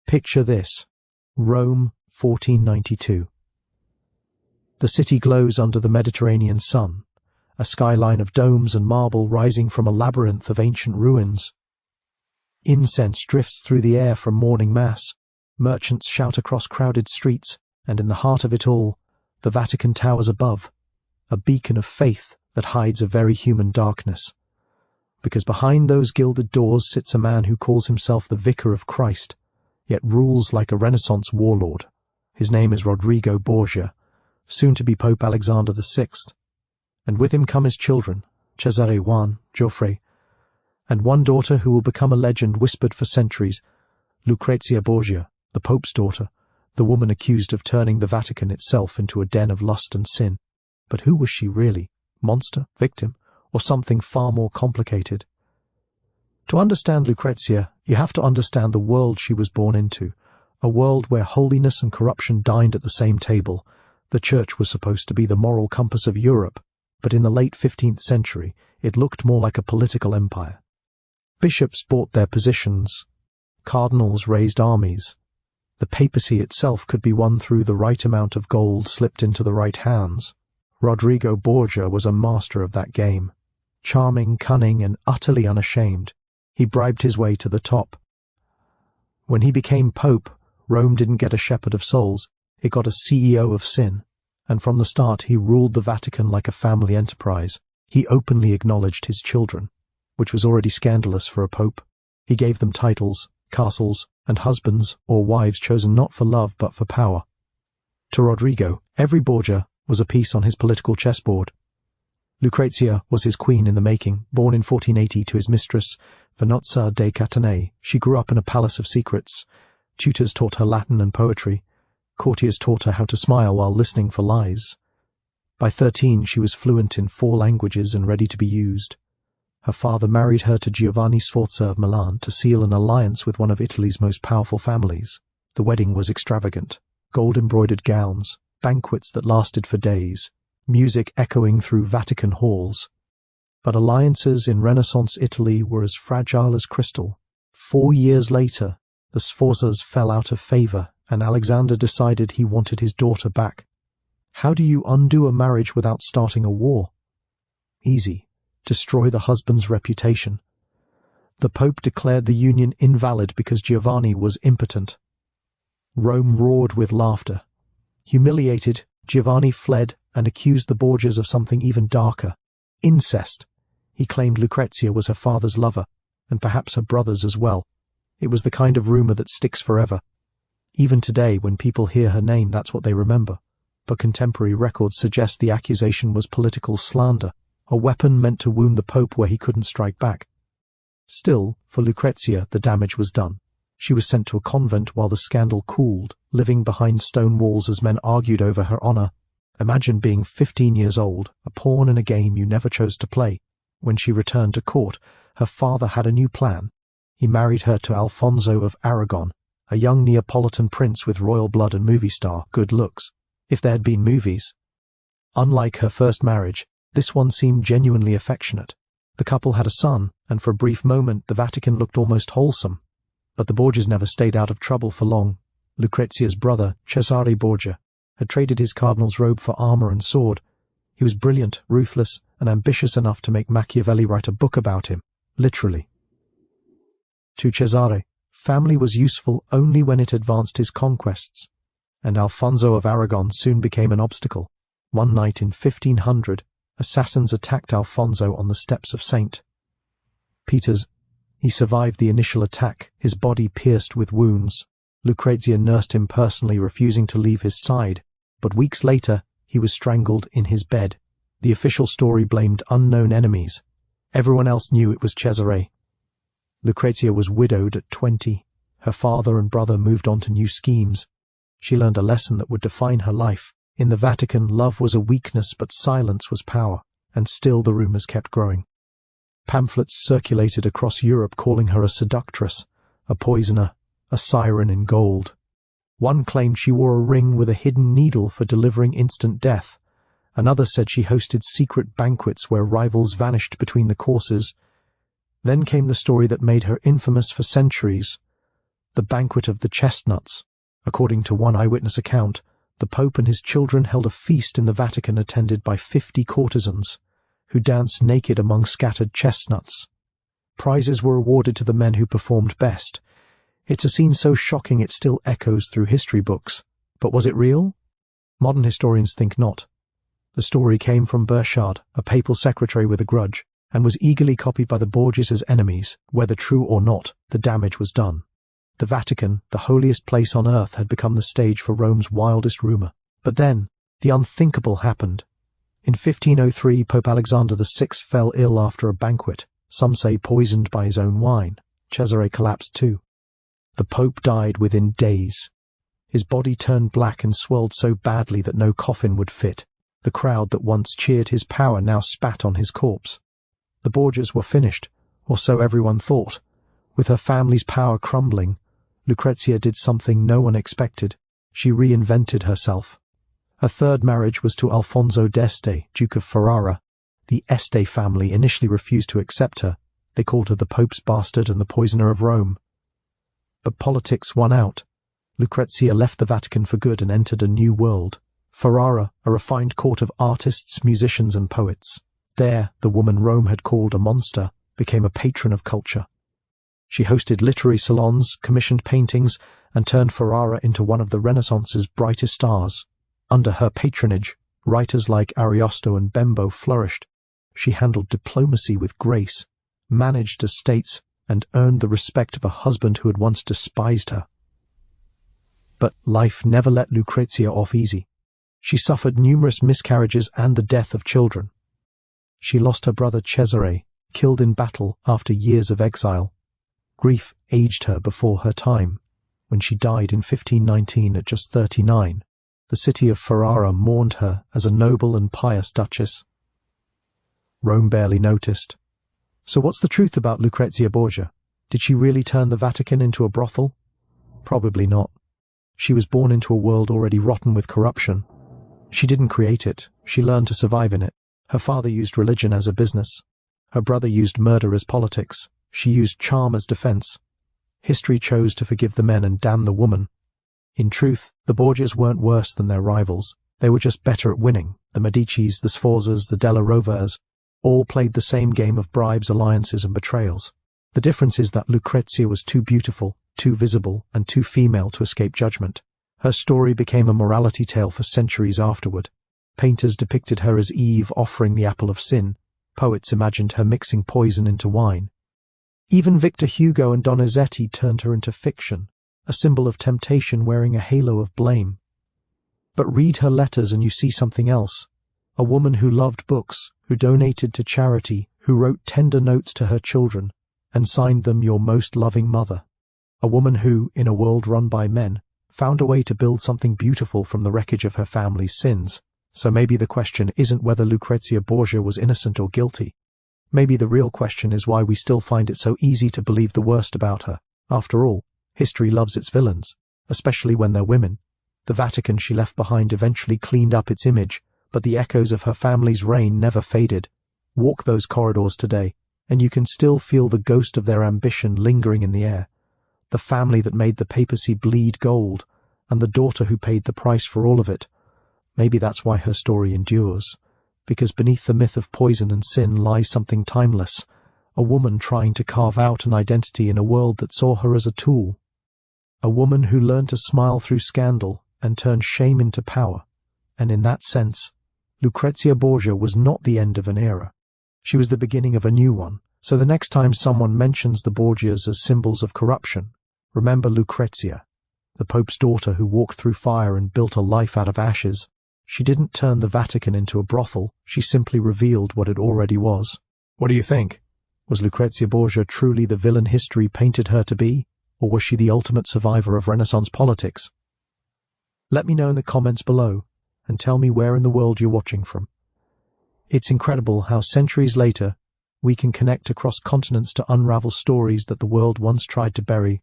Picture this: Rome, 1492. The city glows under the Mediterranean sun, a skyline of domes and marble rising from a labyrinth of ancient ruins. Incense drifts through the air from morning mass, merchants shout across crowded streets, and in the heart of it all, the Vatican towers above, a beacon of faith that hides a very human darkness. Because behind those gilded doors sits a man who calls himself the Vicar of Christ, yet rules like a Renaissance warlord. His name is Rodrigo Borgia, soon to be Pope Alexander VI, and with him come his children, Cesare, Juan, Geoffrey, and one daughter who will become a legend whispered for centuries, Lucrezia Borgia, the Pope's daughter, the woman accused of turning the Vatican itself into a den of lust and sin. But who was she really? Monster? Victim? Or something far more complicated? To understand Lucrezia, you have to understand the world she was born into, a world where holiness and corruption dined at the same table. The church was supposed to be the moral compass of Europe, but in the late 15th century it looked more like a political empire. Bishops bought their positions. Cardinals raised armies. The papacy itself could be won through the right amount of gold slipped into the right hands. Rodrigo Borgia was a master of that game. Charming, cunning, and utterly unashamed, he bribed his way to the top. When he became pope, Rome didn't get a shepherd of souls, it got a CEO of sin, and from the start he ruled the Vatican like a family enterprise. He openly acknowledged his children, which was already scandalous for a pope. He gave them titles, castles, and husbands or wives chosen not for love but for power. To Rodrigo, every Borgia was a piece on his political chessboard. Lucrezia was his queen in the making, born in 1480 to his mistress, Vannozza de Catanei. She grew up in a palace of secrets. Tutors taught her Latin and poetry. Courtiers taught her how to smile while listening for lies. By 13 she was fluent in 4 languages and ready to be used. Her father married her to Giovanni Sforza of Milan to seal an alliance with one of Italy's most powerful families. The wedding was extravagant. Gold-embroidered gowns, banquets that lasted for days, music echoing through Vatican halls. But alliances in Renaissance Italy were as fragile as crystal. 4 years later, the Sforzas fell out of favor, and Alexander decided he wanted his daughter back. How do you undo a marriage without starting a war? Easy. Destroy the husband's reputation. The Pope declared the union invalid because Giovanni was impotent. Rome roared with laughter. Humiliated, Giovanni fled and accused the Borgias of something even darker: incest. He claimed Lucrezia was her father's lover, and perhaps her brother's as well. It was the kind of rumor that sticks forever. Even today, when people hear her name, that's what they remember. But contemporary records suggest the accusation was political slander, a weapon meant to wound the Pope where he couldn't strike back. Still, for Lucrezia, the damage was done. She was sent to a convent while the scandal cooled, living behind stone walls as men argued over her honor. Imagine being 15 years old, a pawn in a game you never chose to play. When she returned to court, her father had a new plan. He married her to Alfonso of Aragon, a young Neapolitan prince with royal blood and movie star good looks, if there had been movies. Unlike her first marriage, this one seemed genuinely affectionate. The couple had a son, and for a brief moment the Vatican looked almost wholesome. But the Borgias never stayed out of trouble for long. Lucrezia's brother, Cesare Borgia, had traded his cardinal's robe for armor and sword. He was brilliant, ruthless, and ambitious enough to make Machiavelli write a book about him, literally. To Cesare, family was useful only when it advanced his conquests, and Alfonso of Aragon soon became an obstacle. One night in 1500, assassins attacked Alfonso on the steps of St. Peter's. He survived the initial attack, his body pierced with wounds. Lucrezia nursed him personally, refusing to leave his side, but weeks later he was strangled in his bed. The official story blamed unknown enemies. Everyone else knew it was Cesare. Lucrezia was widowed at 20. Her father and brother moved on to new schemes. She learned a lesson that would define her life. In the Vatican, love was a weakness, but silence was power, and still the rumors kept growing. Pamphlets circulated across Europe calling her a seductress, a poisoner, a siren in gold. One claimed she wore a ring with a hidden needle for delivering instant death. Another said she hosted secret banquets where rivals vanished between the courses. Then came the story that made her infamous for centuries: the banquet of the chestnuts. According to one eyewitness account, the Pope and his children held a feast in the Vatican attended by 50 courtesans, who danced naked among scattered chestnuts. Prizes were awarded to the men who performed best. It's a scene so shocking it still echoes through history books. But was it real? Modern historians think not. The story came from Burchard, a papal secretary with a grudge, and was eagerly copied by the Borgias' enemies. Whether true or not, the damage was done. The Vatican, the holiest place on earth, had become the stage for Rome's wildest rumour. But then, the unthinkable happened. In 1503, Pope Alexander VI fell ill after a banquet, some say poisoned by his own wine. Cesare collapsed too. The Pope died within days. His body turned black and swelled so badly that no coffin would fit. The crowd that once cheered his power now spat on his corpse. The Borgias were finished, or so everyone thought. With her family's power crumbling, Lucrezia did something no one expected. She reinvented herself. Her third marriage was to Alfonso d'Este, Duke of Ferrara. The Este family initially refused to accept her. They called her the Pope's bastard and the poisoner of Rome. But politics won out. Lucrezia left the Vatican for good and entered a new world. Ferrara, a refined court of artists, musicians and poets. There, the woman Rome had called a monster became a patron of culture. She hosted literary salons, commissioned paintings, and turned Ferrara into one of the Renaissance's brightest stars. Under her patronage, writers like Ariosto and Bembo flourished. She handled diplomacy with grace, managed estates, and earned the respect of a husband who had once despised her. But life never let Lucrezia off easy. She suffered numerous miscarriages and the death of children. She lost her brother Cesare, killed in battle after years of exile. Grief aged her before her time. When she died in 1519 at just 39, the city of Ferrara mourned her as a noble and pious duchess. Rome barely noticed. So what's the truth about Lucrezia Borgia? Did she really turn the Vatican into a brothel? Probably not. She was born into a world already rotten with corruption. She didn't create it, she learned to survive in it. Her father used religion as a business. Her brother used murder as politics. She used charm as defense. History chose to forgive the men and damn the woman. In truth, the Borgias weren't worse than their rivals. They were just better at winning. The Medicis, the Sforzas, the Della Rovers, all played the same game of bribes, alliances and betrayals. The difference is that Lucrezia was too beautiful, too visible, and too female to escape judgment. Her story became a morality tale for centuries afterward. Painters depicted her as Eve offering the apple of sin. Poets imagined her mixing poison into wine. Even Victor Hugo and Donizetti turned her into fiction, a symbol of temptation wearing a halo of blame. But read her letters and you see something else. A woman who loved books, who donated to charity, who wrote tender notes to her children, and signed them "Your most loving mother." A woman who, in a world run by men, found a way to build something beautiful from the wreckage of her family's sins. So maybe the question isn't whether Lucrezia Borgia was innocent or guilty. Maybe the real question is why we still find it so easy to believe the worst about her. After all, history loves its villains, especially when they're women. The Vatican she left behind eventually cleaned up its image, but the echoes of her family's reign never faded. Walk those corridors today, and you can still feel the ghost of their ambition lingering in the air. The family that made the papacy bleed gold, and the daughter who paid the price for all of it. Maybe that's why her story endures, because beneath the myth of poison and sin lies something timeless, a woman trying to carve out an identity in a world that saw her as a tool. A woman who learned to smile through scandal and turn shame into power, and in that sense, Lucrezia Borgia was not the end of an era. She was the beginning of a new one. So the next time someone mentions the Borgias as symbols of corruption, remember Lucrezia, the Pope's daughter who walked through fire and built a life out of ashes. She didn't turn the Vatican into a brothel, she simply revealed what it already was. What do you think? Was Lucrezia Borgia truly the villain history painted her to be, or was she the ultimate survivor of Renaissance politics? Let me know in the comments below, and tell me where in the world you're watching from. It's incredible how centuries later, we can connect across continents to unravel stories that the world once tried to bury.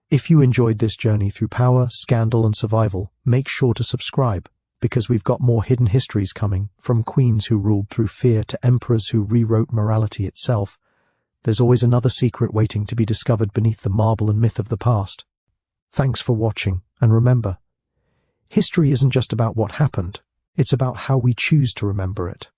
If you enjoyed this journey through power, scandal and survival, make sure to subscribe, because we've got more hidden histories coming, from queens who ruled through fear to emperors who rewrote morality itself. There's always another secret waiting to be discovered beneath the marble and myth of the past. Thanks for watching, and remember, history isn't just about what happened, it's about how we choose to remember it.